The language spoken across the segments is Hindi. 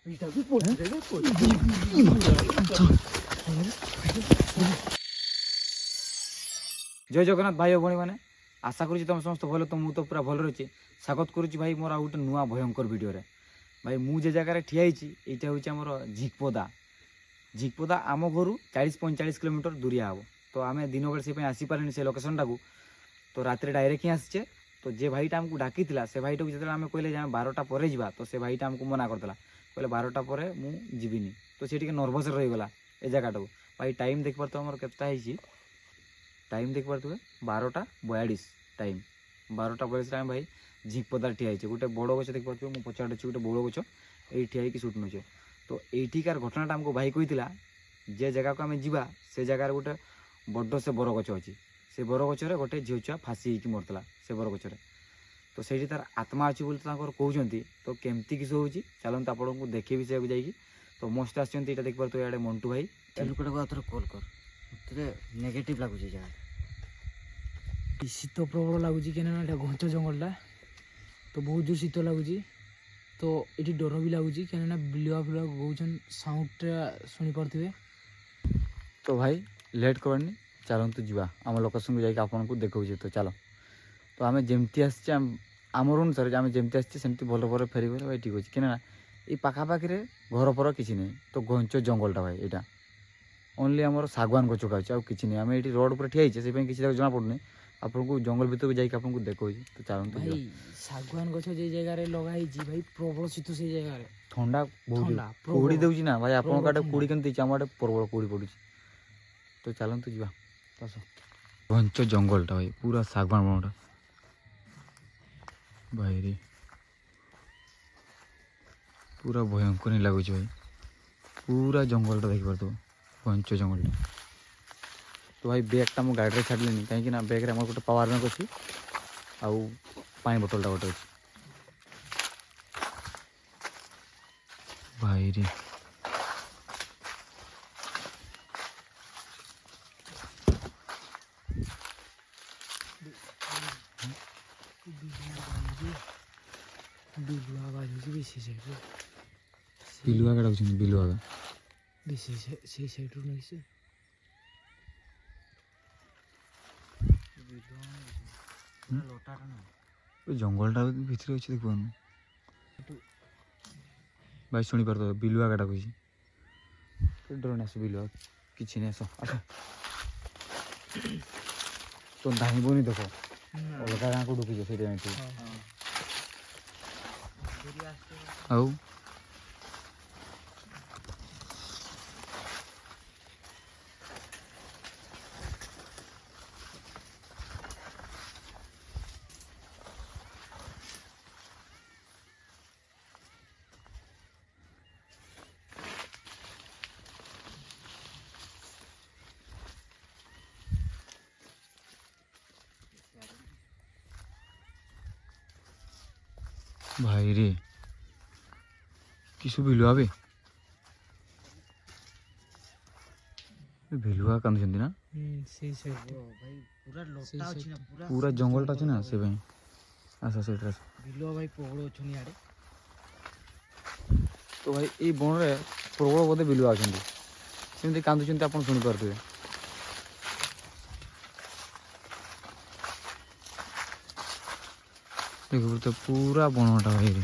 जय जगन्नाथ भाई और भणी मैंने आशा करुँच तुम समस्त भल तो मुझे तो पूरा भल रही स्वागत करुँच भाई मोर गोटे नुआ भयंकर वीडियो रे भाई मुझे जगार ठिया यहाँ हूँ आमर झिकपदा आम घर 40-45 किलोमीटर दूरिया हम तो आम दिन बेले से आसीपारे से लोकेशन टाक तो रात डायरेक्ट ही आसचे तो जे भाईटा आमको डाकी से भाईटा को जो आम कहले 12टा पर जा तो से भाईटा आमको मना करदेला कहले 12टा पर मुझे तो सी टे नर्भस रहीगला ए जगटा को भाई टाइम देख पार आमर के टाइम देख पारे 12टा 42 टाइम 12टा 42 टाइम भाई झिकपदार ठिया गोटे बड़ गच देख पारे मुझे पचार अच्छी गोटे बड़ गच ये ठिया सुट नौचे तो यहीकार घटनाटा आमको भाई कही जे जगह को आम जा से जगार गोटे बड़ से बर गच अच्छी से बर गचर गोटे झील छुआ फाँसी होकर मरला से बर गचर तो से तार आत्मा अच्छी बोली कहते तो केमती किस हो चलते आपको देखे से जाकि तो मस्त आसान देख पारे तो इे मंटू भाई कॉल कर नेगेटिव लगुच शीत प्रबल लगुच क्या घंच जंगलटा तो बहुत जोर शीत लगुच तो ये डर भी लगुच क्या बिलुआ फिलुआ गौन साउंडटा शुणी पारे तो भाई लेट करनी चलतु जा आम लोकेशन को जाकि आपको देखा तो चलो तो आम जमती आम अनुसार आम जमती आसमती भल भल फेरी भाई ठीक अच्छे क्या ये पाखापाखि घर फर किसी नहीं तो घंच जंगलटा भाई यहाँ ओनली आम सागवान गच खाऊँ आउ कि आम ये रोड पर ठिया से किसी जना पड़ूनी आपको जंगल भर जाकि आपको देखा तो चलते भाई सागवान गछ जे जगह लगाई भाई प्रबल शीत से जगह ठंडा बहुत कुड़ी दूसरी ना भाई आपको आटे कुड़ी के आम आटे प्रबल कुड़ी पड़ी तो चलतु जा घंच जंगलटा भाई पूरा सागवान बनटा भाई रे पूरा भयंकर नहीं लगुच भाई पूरा जंगलटा देख पार घंच जंगलटा तो भाई बैगटा मो गाड़ी छाड़िले कहीं बैग्रे आम गोटे पावर बैंक अच्छी आउ पानी बोतलटा गोटे अच्छी भाई रे बिलुआ बाजू बेसी साइड बिलुआ का डाकुछन बिलुआ का बेसी से साइड रो नहीं से लोटाटा ना जंगलटा भितर अच्छे देख भाई शुणी पार बिलुआ का डाकुछ डर नहीं आस बिलुआ किसी नहीं आस तो धाइबनी देख अलग गाँव को ढुकीछ से आउ भाई रे किसु बिलुआ बे बिलुआ कांदुछंती ना से साइड भाई पूरा लोटा अछि ना पूरा जंगलटा अछि ना से भाई आसा सेठ बिलुआ भाई प्रबल अच्छी आड़े तो भाई ये बन रे प्रबल बोधे बिलुआ अछंती सेमती कांदुछंती आपण सुनि पारथुवे देखो तो पूरा बनटा भाई रे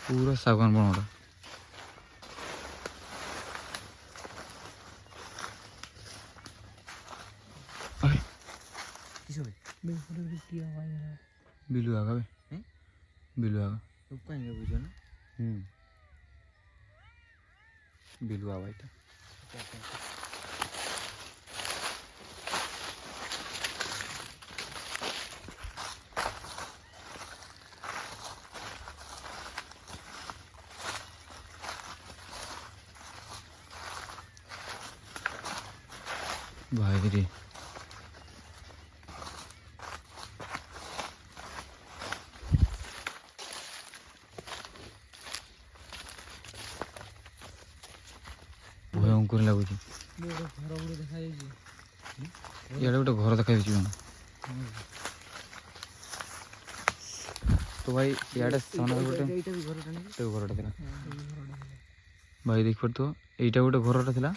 पूरा सागवान बनटा बिलुआ का बे बिलुआ का तो कहीं बुझो ना बिलुआ भाईटा भाई रे भयंकर लगुच घर गुड़े देखा इे गोटे घर देखा তো ভাই ইয়াটা ସାମ୍ନାରେ ଗୋଟେ ଏଇଟା ବି ଘରଟା ନେଇ ଗୋଟେ ଘରଟା ଥିଲା ଭାଇ ଦେଖିପାରୁଥିବ ଏଇଟା ଗୋଟେ ଘରଟା ଥିଲା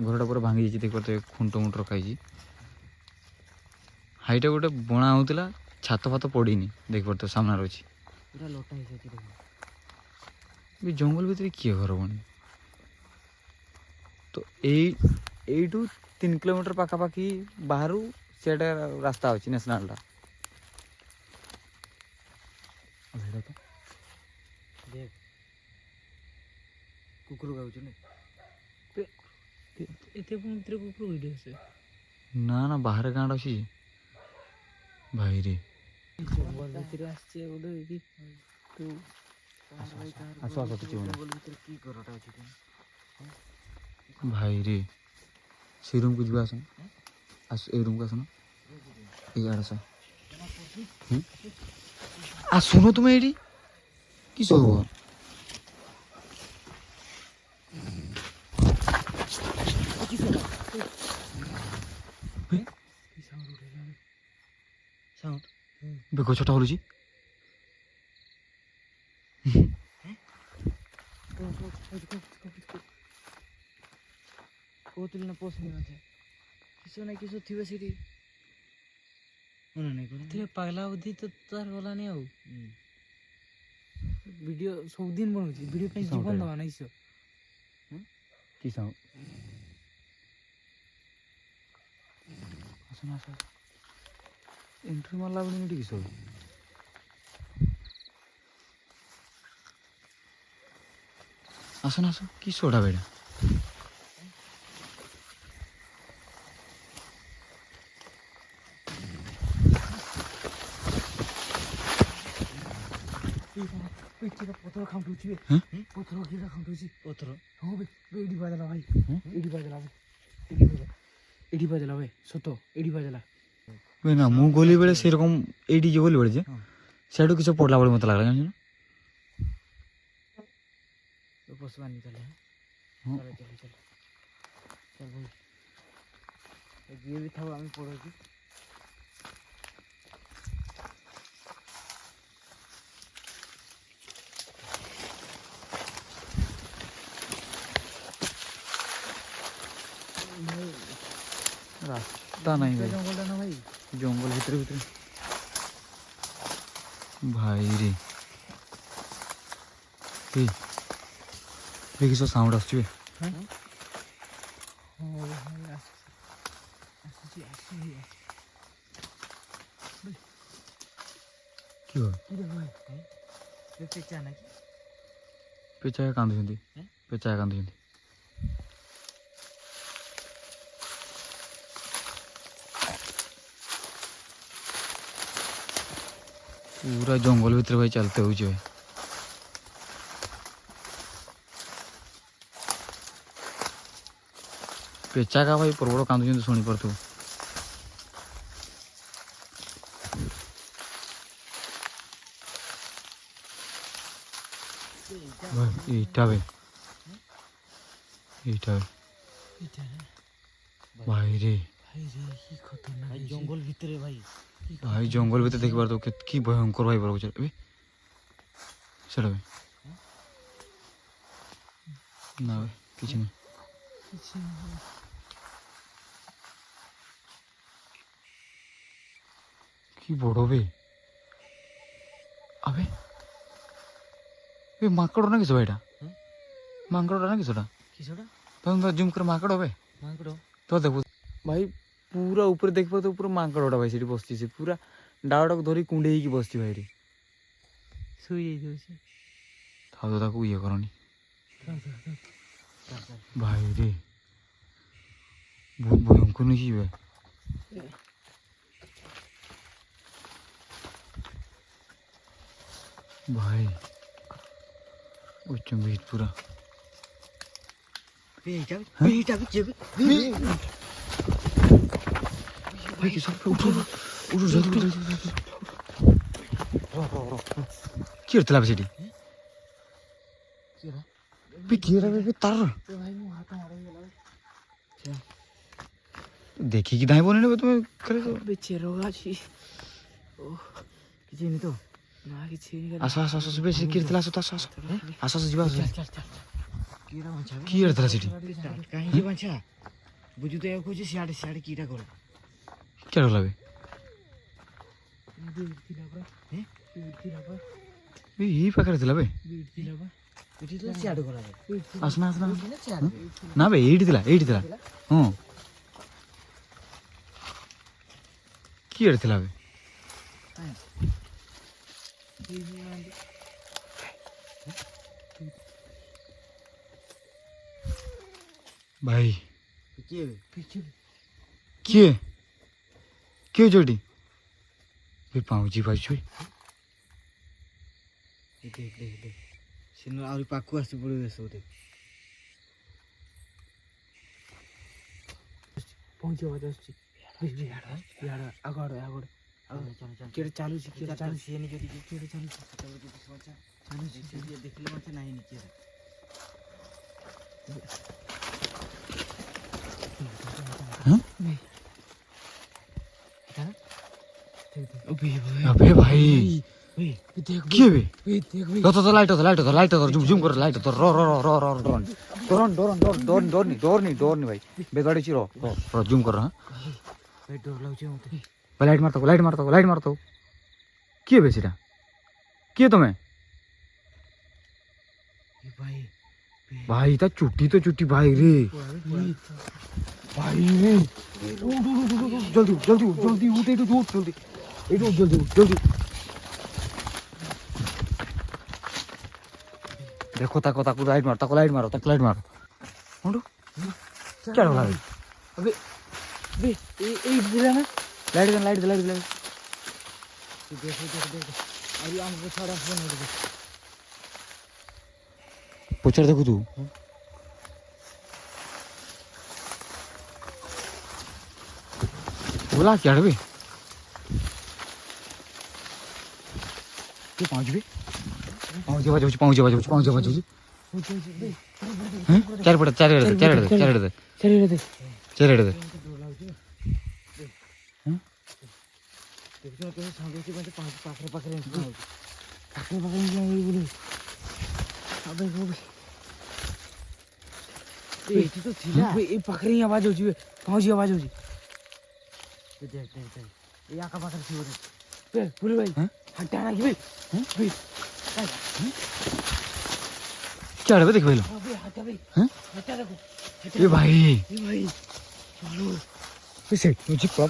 ଘରଟା ପୁରା ଭାଙ୍ଗି ଯାଇଛି ଦେଖିପାରୁଥିବ ଖୁଣ୍ଟ ମୁଣ୍ଟ ରଖା ହେଇଛି ହାଇଟା ଗୋଟେ ବଣା ହେଉଥିଲା ଛାତ ଫାତ ପଡ଼ିନି ଦେଖିପାରୁଥିବ ସାମ୍ନାରେ ଅଛି ପୁରା ଲୋଟା ହେଇଯାଇଛି ଦେଖ ବି ଜଙ୍ଗଲ ଭିତରେ କିଏ ଘର ବନେ ତ এইଠୁ 3 କିଲୋମିଟର ପାଖାପାଖି ବାହାରୁ ସେଟା ରାସ୍ତା ଅଛି ନ୍ୟାସନାଲଟା देख कुकुर गाउछु ने ଏତେ ଭିତରେ କୁକୁର ଭିଡ଼ିଓ ଅଛି ନା ନା ବାହାରେ ଗାଁଟା ଅଛି ଭାଇରେ ଜଙ୍ଗଲ ଭିତରେ ଆସିଛି ଗୋଟେ ଏଇଠି ତୁ ଆସ ଆସ କିଛି ହଉନି जंगल भीतर की घरटा अछि कि ଭାଇରେ ସେ ରୁମ୍କୁ ଯିବା ଆସ ଆସ ଏଇ ରୁମ୍କୁ ଆସୁନ ଏଇ ଆସ ଆସୁନ ତୁମେ ଏଇଠି କିସ ହବ साउंड ଗଛଟା ହଲୁଛି कोतुल न पोसने আছে किसो ना किसो थिबे सिटी नहीं कोन ଏଥିରେ ପାଗଲା ବୁଦ୍ଧି ତ ତାର ଗଲାନି ଆଉ ଭିଡ଼ିଓ ସବୁଦିନ ବନଉଛି ଭିଡ଼ିଓ ପାଇଁ ଜୀବନ ଦେବା ନାଇଁ ସୋ କି ସାଉଣ୍ଡ ଆସୁନ ଆସ ଏଣ୍ଟ୍ରି ମାରିଲା ବେଳେ ଏଠି କିସ ଆସୁନ ଆସ କି ସୋଡ଼ା ବେଡ଼ା ପଥର ଖାଉଁଟୁଛି ପଥର କିଟା ଖାଉଁଟୁଛି पत्थर ହଁ ବେ ଏଇଠି ବାଜଲା ଭାଇ ହୁଁ? ଏଇଠି ବାଜଲା ଏଇଠି ବାଜଲା ଭାଇ ସତ ଏଇଠି ବାଜଲା ନା ମୁଁ ଗଲି ବେଳେ ସେରকম এইটি যে গলি বেড়েছে সেটু কিছু পড়লা বলে মতো লাগলো জানিস না तो पोसवा नहीं चले हाँ। चलो चलो चलो चल भाई ये भी था हमें पड़ोगी রাস্তা নাই ভাই जंगल ना भाई জঙ্গল ভিতরে ভিতরে ভাই রে এই দেখিস সাউন্ড আসছে বে কি হবে देखते चाना की পেঁচায় কান্দুଛନ୍ତି হ্যাঁ? পেঁচায় কান্দুଛନ୍ତି पूरा जंगल भीतर भाई चलते हो भाई पेचा का भाई प्रबल कांदुଛନ୍ତି शुणी पड़ो এইটা ভাই এইটা ভাই রে ভাই রে কি খতরনাক भाई जंगल भीतर भाई भाई जंगल भीतर देखि पार तो कि भयंकर भाई बड़ ए सेटा भाई ना भाई किछि नहीं कि बड़ बे अबे ए माकड़ ना किस भाईटा माकड़ ना किसटा किसोडा तुम जूम कर माकड़ बे मांगड़ो तो देखो भाई पूरा ऊपर देख पाते पूरा माकड़टा भाई सीटी बसती से पूरा डाड़टा को धरी कुंडे ही बसती भाई रे ଶୋଇ ଯାଇଥିବ था तो ताको ये करनी चल चल भाई रे बहुत भयंकर नहीं भाई भाई उच्च बीट पूरा बेटा हाँ? बेटा भी जेब भाई किस उठो उठो जल्दी কি করতে লাভ সেটি केरा বে কি রে বে তার ଭାଇ ମୋ ହାତ ମାଡ଼ ହେଇଗଲା देखी कि दाई बने ने तुम्हें करे तो ବେ ଚେର ଅଛି किसी नहीं तो ନା କିଛି ହେଇନି ଆସ ଆସ ଆସ ବେଶୀ କିଏ ଥିଲା ଆସ ଆସ ଆସ ଆସ ଆସ ଯିବା ଆସ କିରା ମାଛ କିଏ ଥିଲା ସେଠି କାହିଁକି ମାଛ ବୁଝୁ ତ କହୁଛି ସିଆଡ଼େ ସିଆଡ଼େ କିଟା କର କିଏ ଗଲା ବେ ଏଇ ପାଖରେ ଥିଲା ବେ ଏଠି ତ ସିଆଡ଼େ ଗଲା ଆସନା ଆସନା ନା ବେ ଏଇଠି ଥିଲା ହଁ କିଏ ଥିଲା ବେ ଭାଇ କିଏ କିଏ କିଏ ଯୋଡ଼ି ଏ ପାଉଁଜି ଭାଇ ସିନ ଆହୁରି ପାଖକୁ ଆସି ପଡ଼ିବ ସବୁ ପହଞ୍ଚିବ ବୋଧେ ଆସୁଛି ଆଗ କିଏ ଚାଲୁଛି ସିଏ ଯଦି କିଏ ଚାଲୁଛି ଦେଖିଲେ ମାଛ ନାହିଁ ନିଚେ अबे भाई किए बे तो लाइट धर जूम कर लाइट धर डर नहीं भाई बेगाड़ी ची रो जूम कर रहा डर लाଗୁଛି ମତେ लाइट मारता किए बे सीटा किए तुम्हें भाई भाई ता चुट्टी तो चुट्टी भाई रे भाई रे जल्दी उठ जल्दी देखो ताको लाइट मारो उठो क्या हो रहा है अबे बे ए दिला ना लाइट दे देख अरे हमको छोड़ा फोन दे पोचर देखो तू बोला क्या रे तू पहुंच चार पड़े देखो कैसे साउंड होती है पाखरे अबे वो एठी तो थिला ए पाखरे आवाज होची पहुंची आवाज होची देख ये आका पाखरे थी रे बे पुल भाई हटाना की भाई क्या रे देख भाई अबे हटा भाई हटा देखो ये भाई चलो इसे मुझे पा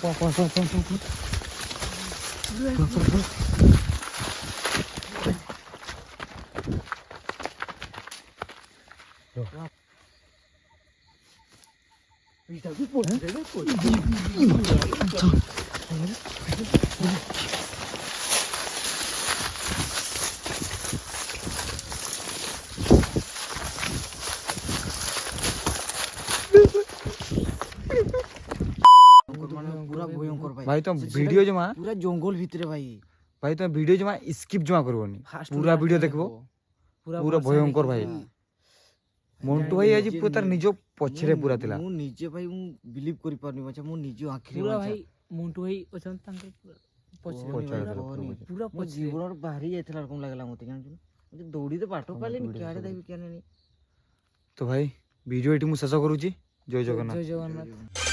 पूरा भयंकर भाई तो वीडियो जमा पूरा जंगल भितरे भाई तो वीडियो जमा स्किप जमा करबोनी पूरा वीडियो देखबो पूरा भयंकर भाई মন্টু ভাই আজ পুরো তার নিজ পছরে পুরা ଥିଲା ମୁଁ ନିଜେ ଭାଇ ମୁଁ ବିଲିଭ କରି ପାରୁନି ମାଛ ମୁଁ ନିଜ ଆଖିରେ पूरा भाई मोंटू भाई ଅଛନ୍ତି ତାଙ୍କ ପଛରେ पूरा ମୋ ଜୀବନର ବାହାରି ଯାଇଥିଲା କମ ଲାଗିଲା ମତେ ଜାଣିଛୁ ମତେ ଦୌଡ଼ି ତ ପାଠ ପାଇଲେନି କିଆଡେ ଦେବି କିଆନେ তো ভাই ভিডিও এটি মু শেষ করুছি জয় জগন্নাথ ଜୟ ଜଗନ୍ନାଥ